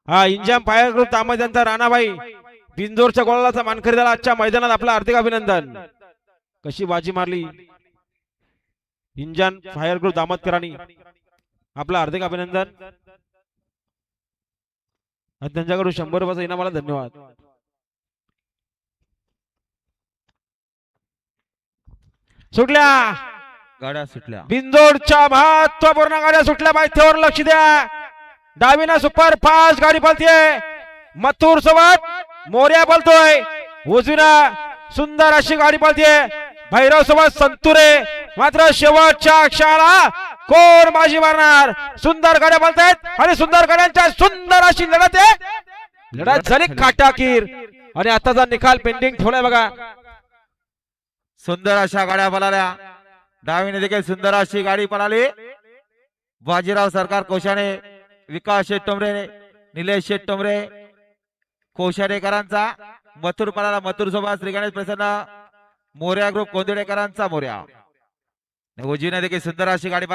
हा इंजाम fire group दामोदरचा Ranabai बिंजोरच्या गोळाचा मानकरी झाला आजच्या मैदानात आपलं हार्दिक अभिनंदन. कशी बाजी मारली इंजान फायर ग्रुप दामोदकरांनी, आपलं हार्दिक अभिनंदन. आणि त्यांच्याकडून 100 रुपयाचा इनामाला धन्यवाद. सुटल्या गाड्या सुटल्या. बिंदोडच्या महत्वपूर्ण गाड्या सुटल्या. माहितीवर लक्ष द्या. डावीना सुपर फास्ट गाडी पळतीये. मथुर सोबत मोर्या पळतोय. उजवीना सुंदर अशी गाडी पळतीये. भैरव सोबत संतुरे. मात्र शेवटच्या क्षणाला कोण बाजी मारणार. सुंदर गाड्या पळतायत आणि सुंदर गाड्यांच्या सुंदर अशी लढत आहे. लढत झाली काटाकीर आणि आताचा निकाल पेंडिंग ठेवलाय बघा. सुंदर अशा गाड्या पळाल्या. डावीने देखील सुंदर अशी गाडी पळाली. बाजीराव सरकार कोशाने, विकास शेठ टोमरे, निलेश शेठ टोमरे कोशानेकरांचा. मथुर पळाला. मथुर सोबत श्री गणेश प्रसन्न मोर्या ग्रुप कोंदिडेकरांचा मोर्या. उजवीने देखील सुंदर अशी गाडी पळाली.